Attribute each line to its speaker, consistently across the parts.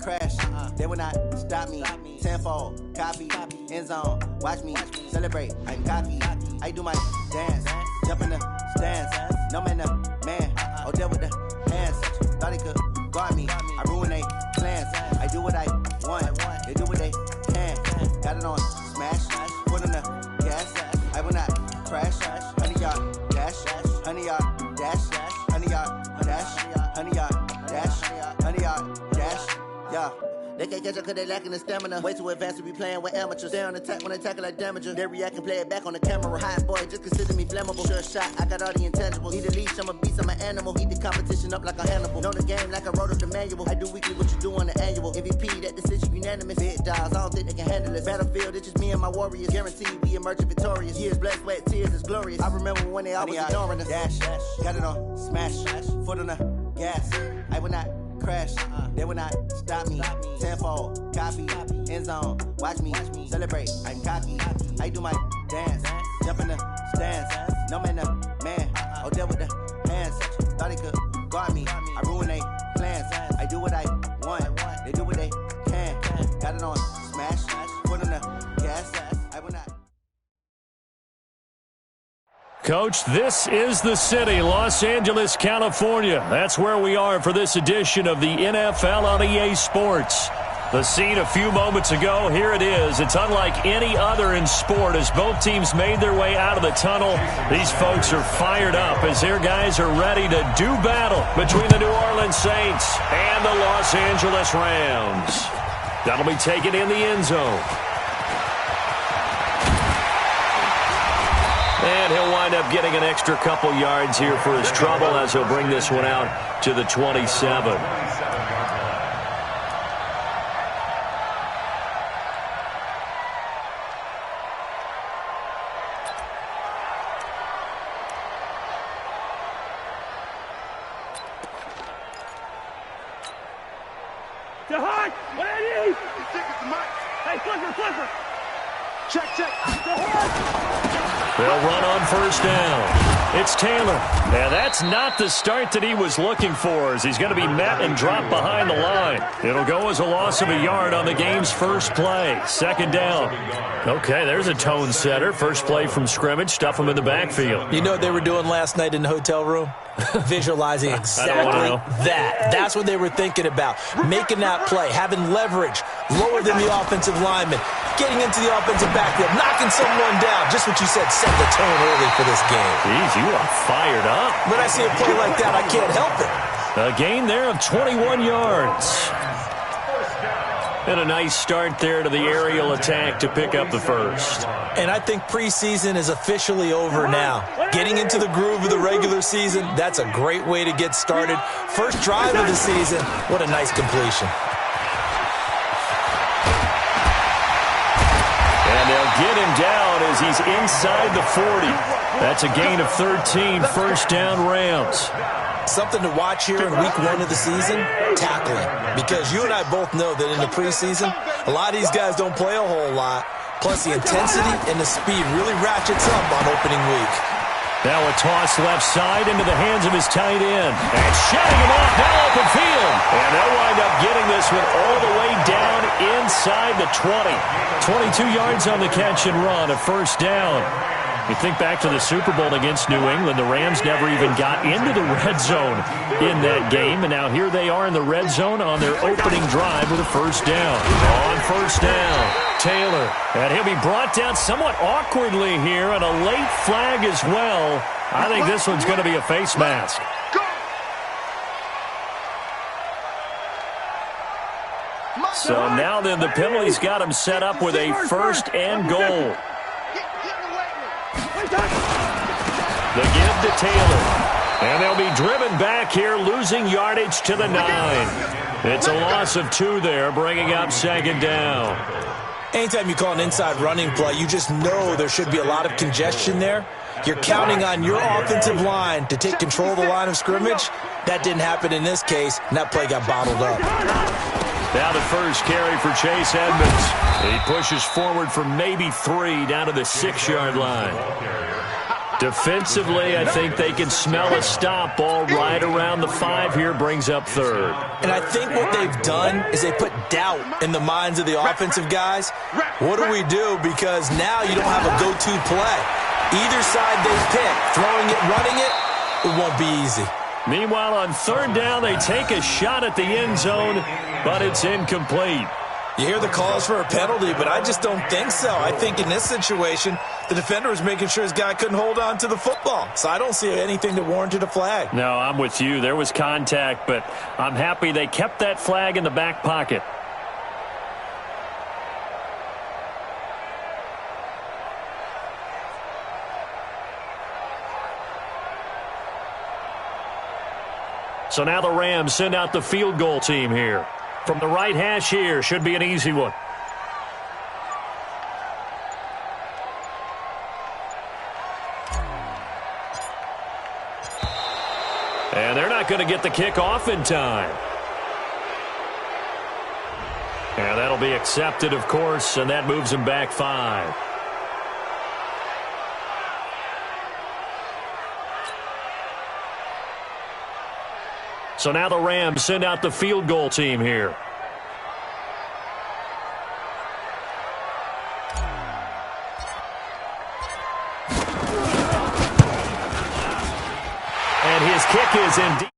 Speaker 1: Crash, they will not stop me. Tenfold, copy, end zone. Watch me celebrate. I'm cocky. I do my dance, jump in the stands. No man, man. Oh, there with the hands. Thought he could guard me. I ruin they plans. I do what I want. They do what they can. Got it on smash. Put on the gas. I will not crash. 100-yard dash. 100-yard dash. 100-yard dash. 100-yard dash. 100-yard dash. Yeah. They can't catch up cause they lacking the stamina. Way too advanced to be playing with amateurs. Stay on attack when they tackle like damager. They react and play it back on the camera. Hot boy, just consider me flammable. Sure shot, I got all the intangibles. Need a leash, I'm a beast, I'm an animal. Heat the competition up like a Hannibal. Know the game like I wrote up the manual. I do weekly what you do on the annual. MVP, that decision unanimous. Big dogs, I don't think they can handle it. Battlefield, it's just me and my warriors. Guaranteed we emerge victorious. Years, blood, sweat, tears, it's glorious. I remember when they always ignoring us. Dash, got it on smash. Foot on the gas. I will not crash, they will not stop me. Tenfold, copy, end zone. Watch me celebrate. I'm cocky. I do my dance, jump in the stands. No man, man. Oh, there with the hands. Thought he could guard me. I ruin they plans. I do what I want. They do what they can. Got it on smash. Put on the gas. I will not.
Speaker 2: Coach, this is the city, Los Angeles, California. That's where we are for this edition of the NFL on EA Sports. The scene a few moments ago, here it is. It's unlike any other in sport as both teams made their way out of the tunnel. These folks are fired up as their guys are ready to do battle between the New Orleans Saints and the Los Angeles Rams. That'll be taken in the end zone. And he'll wind up getting an extra couple yards here for his trouble as he'll bring this one out to the 27.
Speaker 3: JHAWK, what I need? Hey, flipper. Check.
Speaker 2: They'll run on first down. It's Taylor. And that's not the start that he was looking for as he's going to be met and dropped behind the line. It'll go as a loss of a yard on the game's first play. Second down. Okay, there's a tone setter. First play from scrimmage. Stuff him in the backfield.
Speaker 4: You know what they were doing last night in the hotel room? Visualizing exactly that. That's what they were thinking about. Making that play, having leverage, lower than the offensive lineman, getting into the offensive backfield, knocking someone down. Just what you said, set the tone early for this game.
Speaker 2: Jeez, you are fired up.
Speaker 4: When I see a play like that, I can't help it.
Speaker 2: A gain there of 21 yards. And a nice start there to the aerial attack to pick up the first.
Speaker 4: And I think preseason is officially over now. Getting into the groove of the regular season, that's a great way to get started. First drive of the season, what a nice completion.
Speaker 2: And they'll get him down as he's inside the 40. That's a gain of 13, first down Rams.
Speaker 4: Something to watch here in week 1 of the season, tackling. Because you and I both know that in the preseason, a lot of these guys don't play a whole lot. Plus, the intensity and the speed really ratchets up on opening week.
Speaker 2: Now a toss left side into the hands of his tight end. And shutting him off now open field. And they'll wind up getting this one all the way down inside the 20. 22 yards on the catch and run, a first down. You think back to the Super Bowl against New England, the Rams never even got into the red zone in that game, and now here they are in the red zone on their opening drive with a first down. On first down, Taylor, and he'll be brought down somewhat awkwardly here, and a late flag as well. I think this one's going to be a face mask. So now then the penalty's got him set up with a first and goal. The give to Taylor. And they'll be driven back here, losing yardage to the 9. It's a loss of 2 there, bringing up second down.
Speaker 4: Anytime you call an inside running play, you just know there should be a lot of congestion there. You're counting on your offensive line to take control of the line of scrimmage. That didn't happen in this case, and that play got bottled up.
Speaker 2: Now the first carry for Chase Edmonds. He pushes forward for maybe 3 down to the 6-yard line. Defensively, I think they can smell a stop. Ball right around the 5 here, brings up third.
Speaker 4: And I think what they've done is they put doubt in the minds of the offensive guys. What do we do? Because now you don't have a go-to play. Either side they pick, throwing it, running it, it won't be easy.
Speaker 2: Meanwhile, on third down, they take a shot at the end zone, but it's incomplete.
Speaker 4: You hear the calls for a penalty, but I just don't think so. I think in this situation, the defender was making sure his guy couldn't hold on to the football. So I don't see anything that warranted a flag.
Speaker 2: No, I'm with you. There was contact, but I'm happy they kept that flag in the back pocket. So now the Rams send out the field goal team here. From the right hash here, should be an easy one. And they're not going to get the kickoff in time. And that'll be accepted, of course, and that moves them back 5. So now the Rams send out the field goal team here. And his kick is in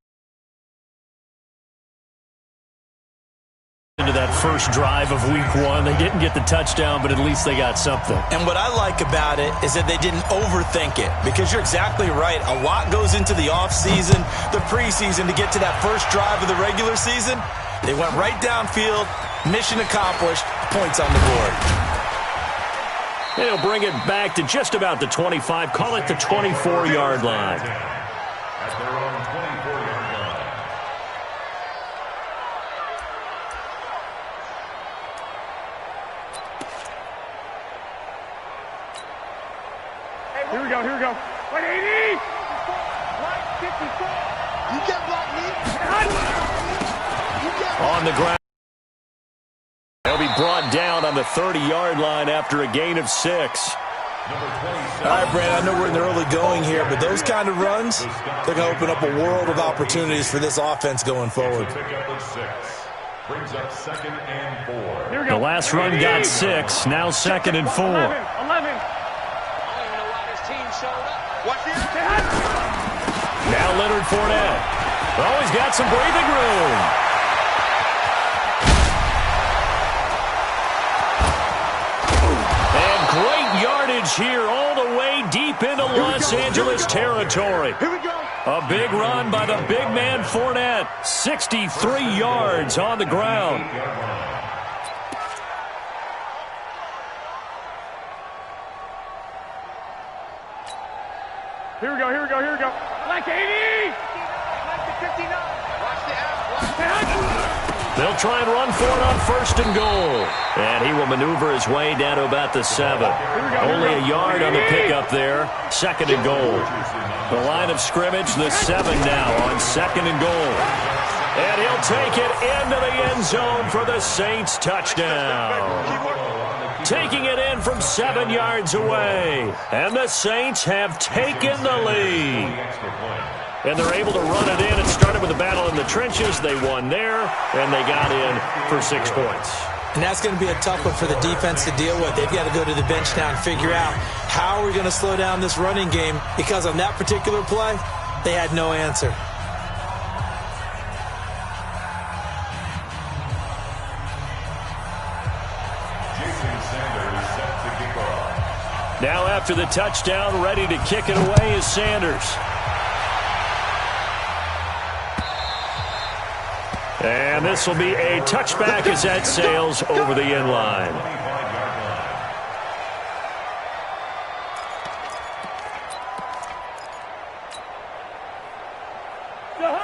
Speaker 2: into that first drive of week 1. They didn't get the touchdown, but at least they got something.
Speaker 4: And what I like about it is that they didn't overthink it, because you're exactly right. A lot goes into the offseason, the preseason to get to that first drive of the regular season. They went right downfield, mission accomplished, points on the board.
Speaker 2: They'll bring it back to just about the 25, call it the 24-yard line.
Speaker 5: At their own 24-yard line.
Speaker 3: Here we go, here we go. 180! 154! You can't block me!
Speaker 2: On the ground. They'll be brought down on the 30-yard line after a gain of 6.
Speaker 4: All right, Brad, I know we're in the early going here, but those kind of runs, they're going to open up a world of opportunities for this offense going forward.
Speaker 5: Brings up 2nd and 4.
Speaker 2: The last run got 6, now 2nd and 4.
Speaker 3: 11.
Speaker 2: Now Leonard Fournette. Oh, he's got some breathing room. And great yardage here all the way deep into Los Angeles territory.
Speaker 3: Here we go.
Speaker 2: A big run by the big man Fournette. 63 yards on the ground.
Speaker 3: Here we go, here we go, here we go. Like 80! Like the 59. Watch the F.
Speaker 2: They'll try and run for it on 1st and goal. And he will maneuver his way down to about the 7. Only a yard on the pickup there. 2nd and goal. The line of scrimmage, the 7 now on 2nd and goal. And he'll take it into the end zone for the Saints touchdown. Taking it in from 7 yards away. And the Saints have taken the lead. And they're able to run it in. It started with a battle in the trenches. They won there, and they got in for 6 points.
Speaker 4: And that's going to be a tough one for the defense to deal with. They've got to go to the bench now and figure out how are we going to slow down this running game, because on that particular play, they had no answer.
Speaker 2: Now after the touchdown, ready to kick it away is Sanders. And this will be a touchback as that sails over the end line.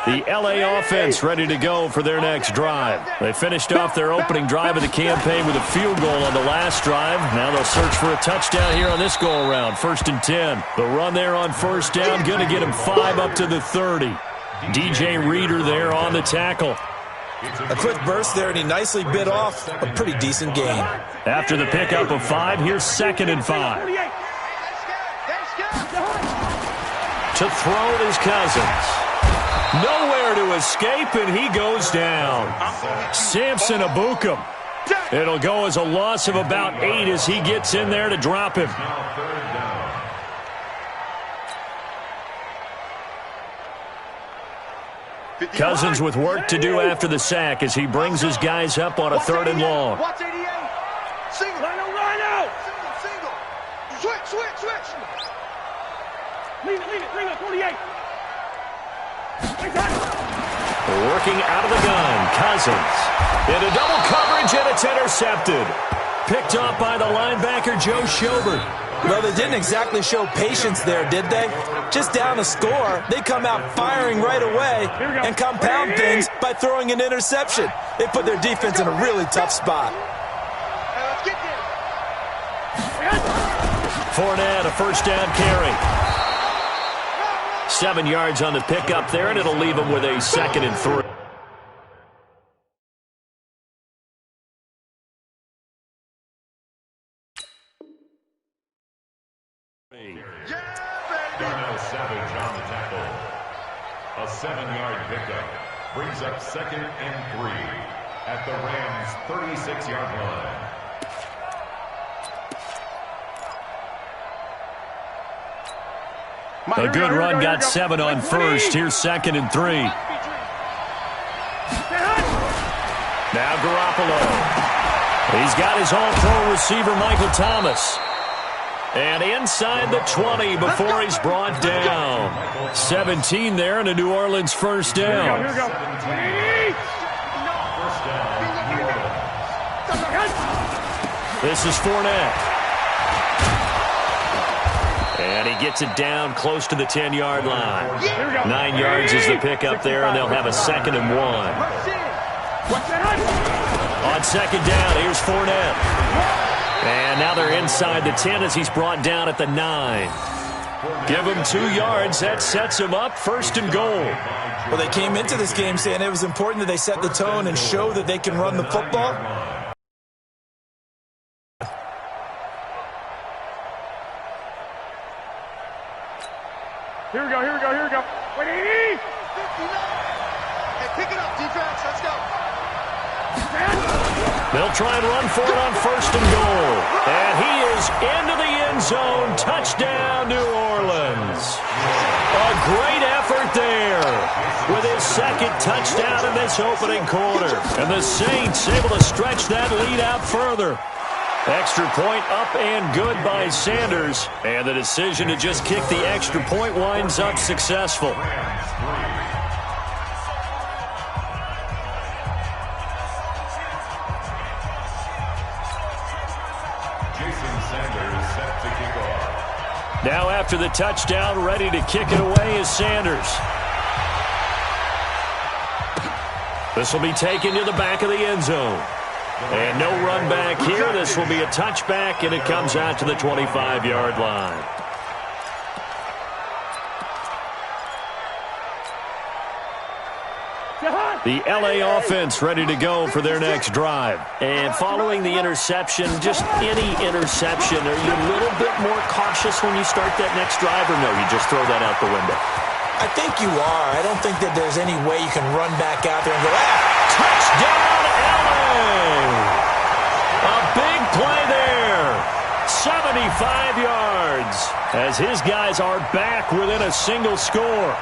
Speaker 2: The LA offense ready to go for their next drive. They finished off their opening drive of the campaign with a field goal on the last drive. Now they'll search for a touchdown here on this go-around. 1st and 10. The run there on 1st down, going to get him 5 up to the 30. DJ Reader there on the tackle.
Speaker 4: A quick burst there, and he nicely bit off a pretty decent gain.
Speaker 2: After the pickup of 5, here's 2nd and 5. To throw is Cousins. Nowhere to escape, and he goes down. Samson Abukum. It'll go as a loss of about 8 as he gets in there to drop him. Cousins with work to do after the sack as he brings his guys up on a 3rd and long.
Speaker 3: Watch 88. Single. Rhino. Single. Switch. Leave it. 48.
Speaker 2: Working out of the gun, Cousins. Into double coverage, and it's intercepted. Picked off by the linebacker, Joe Schobert.
Speaker 4: Well, they didn't exactly show patience there, did they? Just down a score, they come out firing right away and compound things by throwing an interception. They put their defense in a really tough spot.
Speaker 2: Fournette, a first down carry. 7 yards on the pickup there, and it'll leave him with a 2nd and 3.
Speaker 5: Darnell Savage on the tackle. A 7-yard pickup brings up 2nd and 3 at the Rams' 36-yard line.
Speaker 2: A good run got 7 on first. Here's 2nd and 3. Now Garoppolo. He's got his all-pro receiver, Michael Thomas. And inside the 20 before he's brought down. 17 there and a New Orleans first down.
Speaker 3: Here we go.
Speaker 2: This is Fournette. And he gets it down close to the 10-yard line. 9 yards is the pickup there, and they'll have a 2nd and 1. On 2nd down, here's Fournette. And now they're inside the 10 as he's brought down at the 9. Give him 2 yards. That sets him up 1st and goal.
Speaker 4: Well, they came into this game saying it was important that they set the tone and show that they can run the football.
Speaker 3: Here we go. Wait, 80. 59. Hey, pick it up, defense. Let's go.
Speaker 2: They'll try and run for it on 1st and goal. And he is into the end zone. Touchdown, New Orleans. A great effort there with his 2nd touchdown in this opening quarter. And the Saints able to stretch that lead out further. Extra point up and good by Sanders. And the decision to just kick the extra point winds up successful. Now after the touchdown, ready to kick it away is Sanders. This will be taken to the back of the end zone. And no run back here. This will be a touchback, and it comes out to the 25-yard line. The LA offense ready to go for their next drive. And following the interception, just any interception, are you a little bit more cautious when you start that next drive, or no, you just throw that out the window?
Speaker 4: I think you are. I don't think that there's any way you can run back out there and go, touchdown, LA! A big play there. 75 yards as his guys are back within a single score.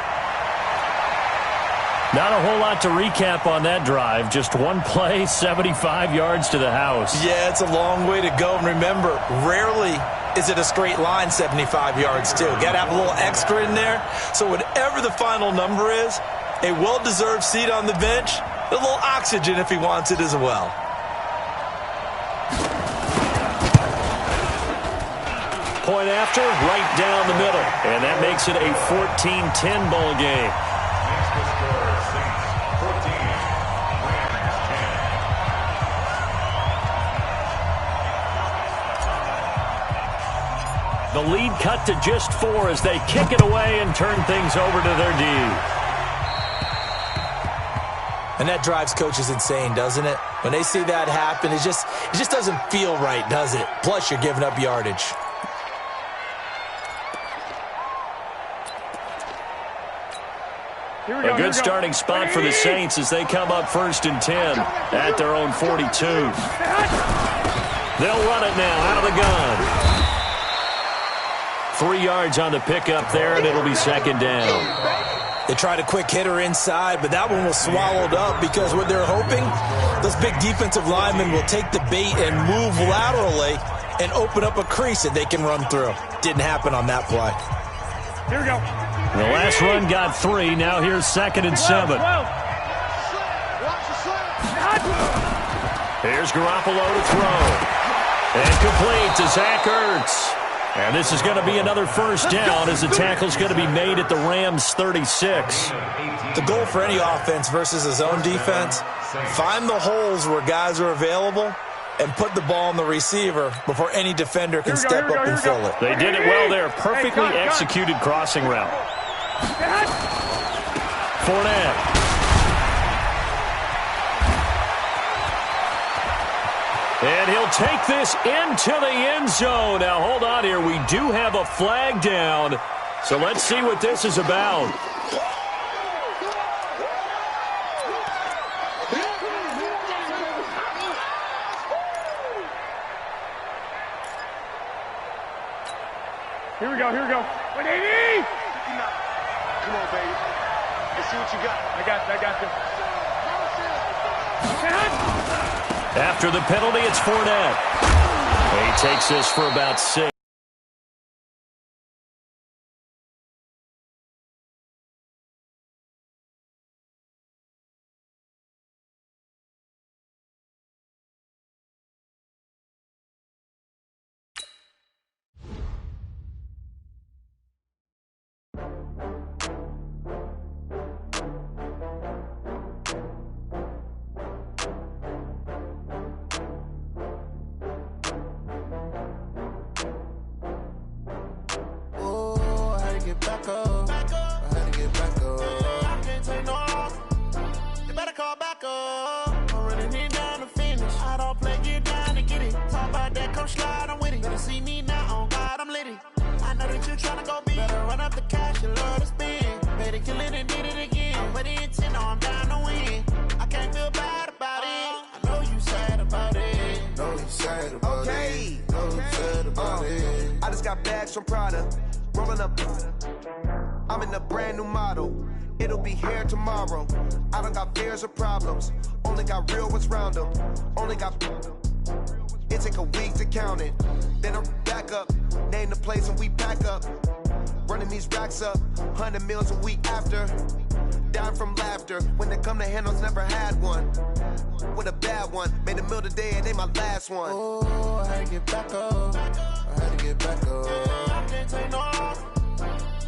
Speaker 4: Not a whole lot to recap on that drive. Just one play, 75 yards to the house. Yeah, it's a long way to go. And remember, rarely is it a straight line 75 yards, too. Got to have a little extra in there. So whatever the final number is, a well-deserved seat on the bench, a little oxygen if he wants it as well.
Speaker 2: Point after, right down the middle. And that makes it a 14-10 ball game. The lead cut to just 4 as they kick it away and turn things over to their D.
Speaker 4: And that drives coaches insane, doesn't it? When they see that happen, it just doesn't feel right, does it? Plus, you're giving up yardage.
Speaker 2: A good starting spot for the Saints as they come up 1st and 10 at their own 42. They'll run it now out of the gun. 3 yards on the pickup there, and it'll be 2nd down.
Speaker 4: They tried a quick hitter inside, but that one was swallowed up because what they're hoping, those big defensive linemen will take the bait and move laterally and open up a crease that they can run through. Didn't happen on that play.
Speaker 3: Here we go.
Speaker 2: The last run got 3. Now here's 2nd and 7. Here's Garoppolo to throw. And complete to Zach Ertz. And this is going to be another 1st down as the tackle's going to be made at the Rams' 36.
Speaker 4: The goal for any offense versus a zone defense, find the holes where guys are available and put the ball on the receiver before any defender can step up and fill it.
Speaker 2: They did it well there. Perfectly executed crossing route. Fournette. And he'll take this into the end zone. Now, hold on here. We do have a flag down. So let's see what this is about.
Speaker 3: Here we go, here we go. 180! Come on, baby. Let's see what you got. I got this.
Speaker 2: After the penalty, it's Fournette. He takes this for about 6.
Speaker 6: From Prada, rolling up. I'm in a brand new model. It'll be here tomorrow. I don't got fears or problems. Only got real ones round them. Only got. It take a week to count it. Then I'm back up. Name the place and we pack up. Running these racks up. 100 meals a week after. Dying from laughter. When it come to handles, never had one. With a bad one. Made a meal today and they my last one. Oh, I had to get back up. I had to get back up. I can't take no off.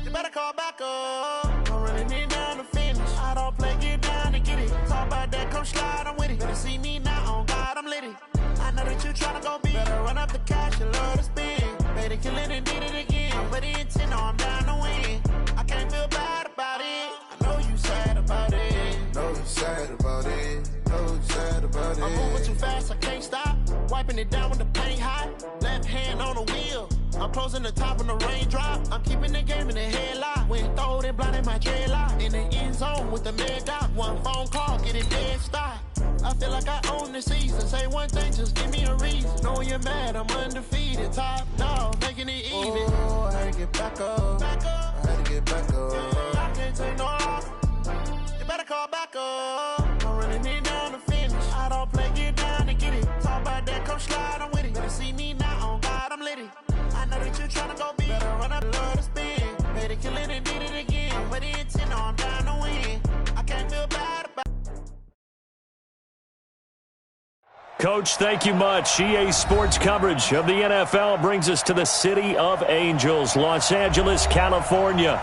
Speaker 6: You better call back up. I'm running it down to finish. I don't play, get down to get it. Talk about that, come slide, I'm with it. Better see me now, on God, I'm litty. I know that you tryna go big. Better run up the cash, you love to spend. Better kill it and did it again. I'm ready and 10, no, I'm down to win. I can't feel bad about it. I know you sad about it. Know you sad about it. Know you sad about it. I'm moving too fast, I can't stop. Wiping it down with the paint hot. Left hand on the wheel. I'm closing the top when the raindrop. I'm keeping the game in the headlock. When throwed and blinded my dreadlock. In the end zone with the mid dot. One phone call, get it dead stop. I feel like I own the season. Say one thing, just give me a reason. Knowing you're mad, I'm undefeated. Top dog, making it even. Oh, I had to get back up. I had to get back up. I can't take no off. You better call back up. I'm running it down to finish. I don't play, get down to get it. Talk about that, come slide, I'm with it. Better see me now, on God, I'm litty. I know that you tryna go big. Better run up, love to spin. Better kill it and did it again. I'm ready and 10, no, I'm down to win. I can't feel bad about it.
Speaker 2: Coach, thank you much. EA Sports coverage of the NFL brings us to the City of Angels, Los Angeles, California.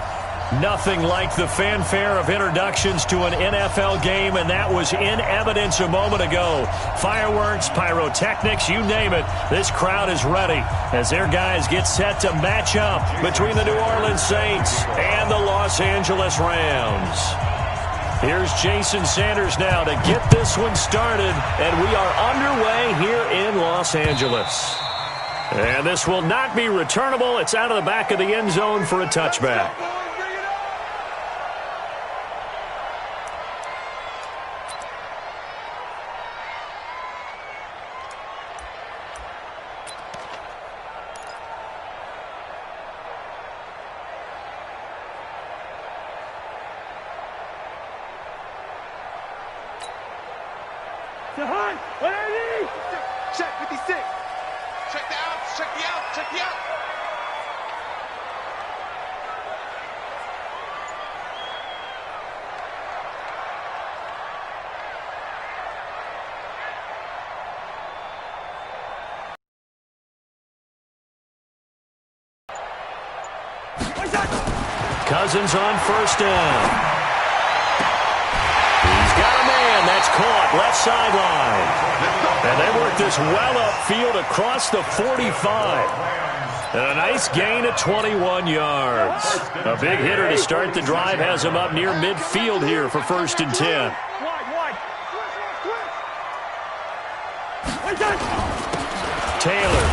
Speaker 2: Nothing like the fanfare of introductions to an NFL game, and that was in evidence a moment ago. Fireworks, pyrotechnics, you name it. This crowd is ready as their guys get set to match up between the New Orleans Saints and the Los Angeles Rams. Here's Jason Sanders now to get this one started, and we are underway here in Los Angeles. And this will not be returnable. It's out of the back of the end zone for a touchback.
Speaker 3: Check 56. Check the outs. Check the out. Check the out.
Speaker 2: Cousins on first down. He's got a man. That's caught left sideline. And they work this well upfield across the 45. And a nice gain of 21 yards. A big hitter to start the drive has him up near midfield here for 1st and 10. Taylor.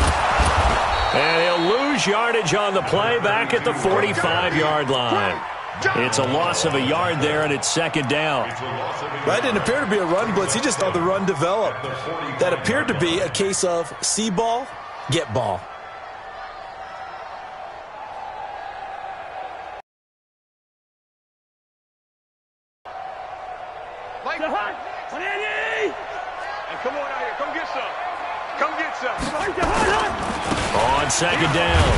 Speaker 2: And he'll lose yardage on the play back at the 45-yard line. It's a loss of a yard there, and it's 2nd down.
Speaker 4: That didn't appear to be a run blitz. He just thought the run developed. That appeared to be a case of see ball, get ball.
Speaker 3: Mike. Hey, come on out here. Come get some. Come get some.
Speaker 2: On 2nd down,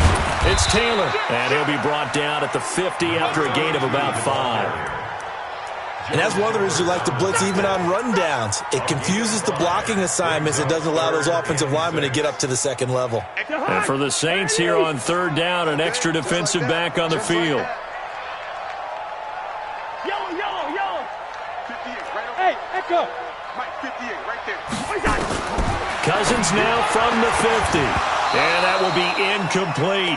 Speaker 2: it's Taylor, and he'll be brought down at the 50 after a gain of about 5.
Speaker 4: And that's one of the reasons you like to blitz even on rundowns. It confuses the blocking assignments. It doesn't allow those offensive linemen to get up to the 2nd level.
Speaker 2: And for the Saints here on 3rd down, an extra defensive back on the field.
Speaker 3: Yellow. 58, right over. Hey, Echo. Mike, 58, right there.
Speaker 2: Cousins now from the 50. And that will be incomplete.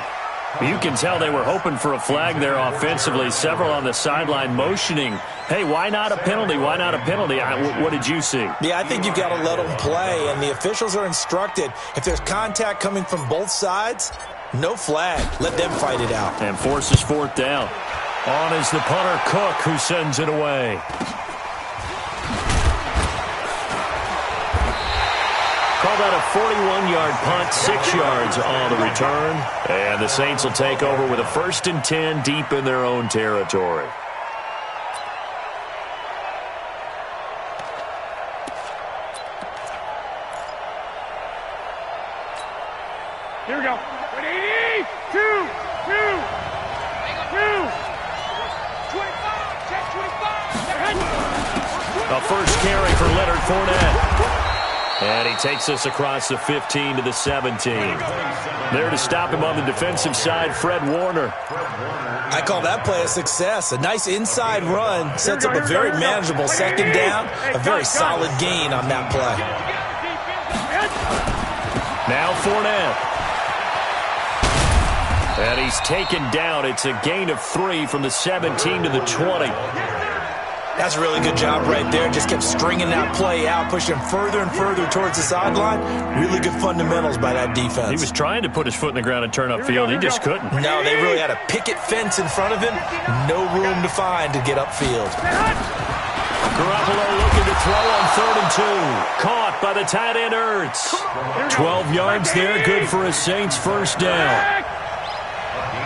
Speaker 2: You can tell they were hoping for a flag there offensively. Several on the sideline motioning. Hey, why not a penalty? Why not a penalty? What did you see?
Speaker 4: Yeah, I think you've got to let them play, and the officials are instructed. If there's contact coming from both sides, no flag. Let them fight it out.
Speaker 2: And forces 4th down. On is the punter, Cook, who sends it away. Call that a 41-yard punt, 6 yards on the return. And the Saints will take over with a 1st and 10 deep in their own territory.
Speaker 3: Here we go. 180. 2. 25. Check 25.
Speaker 2: A first carry for Leonard Fournette. And he takes us across the 15 to the 17. There to stop him on the defensive side, Fred Warner.
Speaker 4: I call that play a success. A nice inside run sets up a very manageable 2nd down. A very solid gain on that play.
Speaker 2: Now Fournette. And he's taken down. It's a gain of 3 from the 17 to the 20.
Speaker 4: That's a really good job right there. Just kept stringing that play out, pushing further and further towards the sideline. Really good fundamentals by that defense.
Speaker 2: He was trying to put his foot in the ground and turn upfield. He just couldn't.
Speaker 4: No, they really had a picket fence in front of him. No room to find to get upfield.
Speaker 2: Garoppolo looking to throw on 3rd and 2. Caught by the tight end Ertz. 12 yards there, good for a Saints 1st down.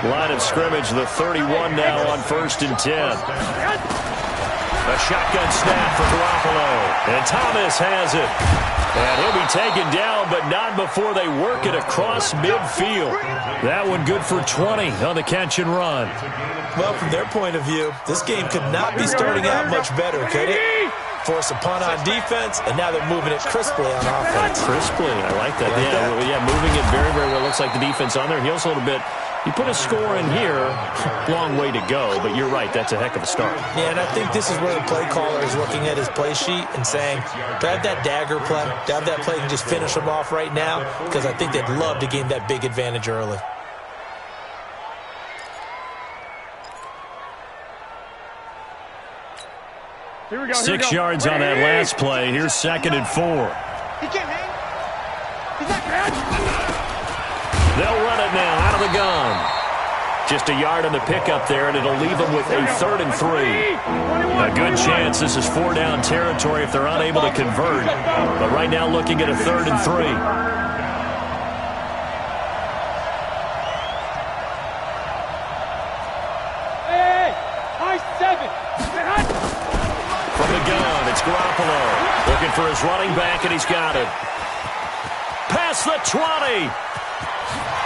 Speaker 2: Line of scrimmage, the 31 now on 1st and 10. A shotgun snap for Garoppolo. And Thomas has it. And he'll be taken down, but not before they work it across midfield. That one good for 20 on the catch and run.
Speaker 4: Well, from their point of view, this game could not be starting out much better, could it? Force a punt on defense, and now they're moving it crisply on offense.
Speaker 2: Crisply, I like that. Yeah, moving it very, very well. Looks like the defense on their heels a little bit. You put a score in here, long way to go, but you're right, that's a heck of a start.
Speaker 4: Yeah, and I think this is where the play caller is looking at his play sheet and saying, do I have that dagger play? Do I have that play and just finish them off right now? Because I think they'd love to gain that big advantage early.
Speaker 3: Here we go.
Speaker 2: 6 yards on that last play. Here's 2nd and 4.
Speaker 3: He can't hang. He's not bad.
Speaker 2: They'll run it now out of the gun. Just a yard on the pickup there, and it'll leave them with a 3rd and 3. A good chance this is 4-down territory if they're unable to convert. But right now looking at a 3rd and 3. From the gun, it's Garoppolo. Looking for his running back, and he's got it. Past the 20.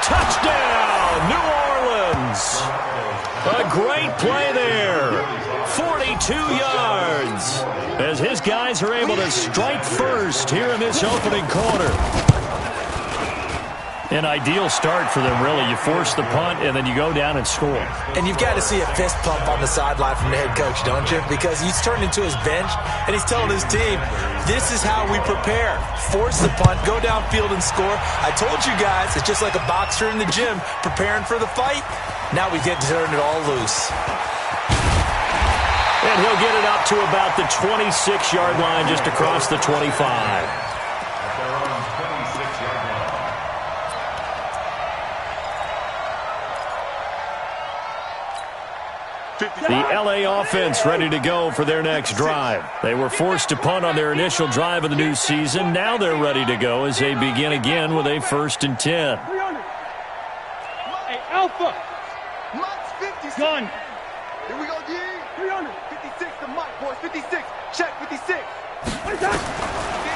Speaker 2: Touchdown, New Orleans. A great play there. 42 yards. As his guys are able to strike first here in this opening quarter. An ideal start for them, really. You force the punt, and then you go down and score.
Speaker 4: And you've got to see a fist pump on the sideline from the head coach, don't you? Because he's turned into his bench, and he's telling his team, this is how we prepare. Force the punt, go downfield and score. I told you guys, it's just like a boxer in the gym preparing for the fight. Now we get to turn it all loose.
Speaker 2: And he'll get it up to about the 26-yard line, just across the 25. The LA offense ready to go for their next drive. They were forced to punt on their initial drive of the new season. Now they're ready to go as they begin again with a 1st and 10.
Speaker 3: Hey, Alpha. Gun.
Speaker 6: Here we go, D.
Speaker 3: 300.
Speaker 6: 56 to Mike, boys. 56. Check 56.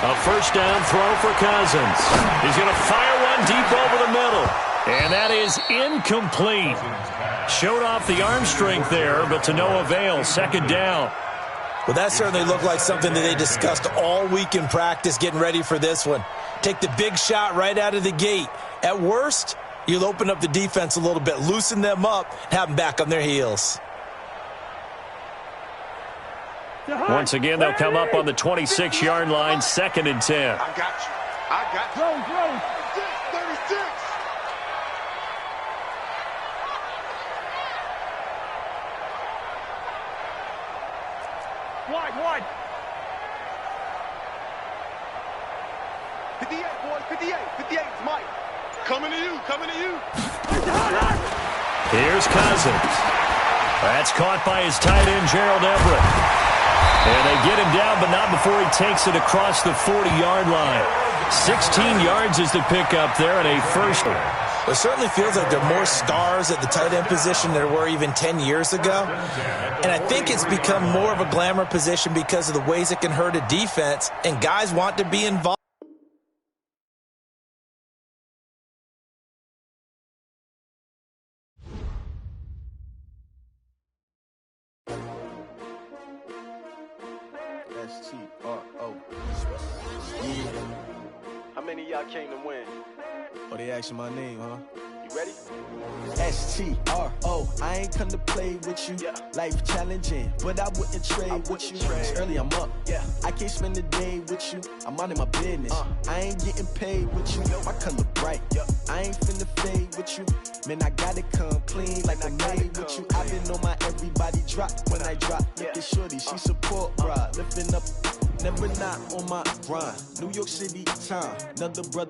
Speaker 2: A first down throw for Cousins. He's going to fire one deep over the middle. And that is incomplete. Showed off the arm strength there, but to no avail. 2nd down.
Speaker 4: Well, that certainly looked like something that they discussed all week in practice getting ready for this one. Take the big shot right out of the gate. At worst, you'll open up the defense a little bit, loosen them up, and have them back on their heels.
Speaker 2: Once again, they'll come up on the 26-yard line, 2nd and 10.
Speaker 6: I got you. I got you.
Speaker 3: Rose.
Speaker 6: 36.
Speaker 3: Wide.
Speaker 6: 58, boys. 58. 58 is Mike. Coming to you.
Speaker 2: Here's Cousins. That's caught by his tight end, Gerald Everett. And they get him down, but not before he takes it across the 40-yard line. 16 yards is the pickup there, and a first.
Speaker 4: It certainly feels like there are more stars at the tight end position than there were even 10 years ago. And I think it's become more of a glamour position because of the ways it can hurt a defense, and guys want to be involved.
Speaker 1: S-T-R-O. Yeah.
Speaker 6: How many of y'all came to win?
Speaker 1: Oh, they asking my name, huh?
Speaker 6: You ready?
Speaker 1: S-T-R-O. I ain't come to play with you.
Speaker 6: Yeah.
Speaker 1: Life challenging, but I wouldn't trade with you. It's early, I'm up.
Speaker 6: Yeah.
Speaker 1: I can't spend the day with you. I'm out of my business. I ain't getting paid with you. My color bright. I ain't finna fade with you. Man, I gotta come clean like I made with you. I've been on my everybody drop when I drop. Look at shorty, she support, bruh. Lifting up, never not on my grind. New York City time, another brother.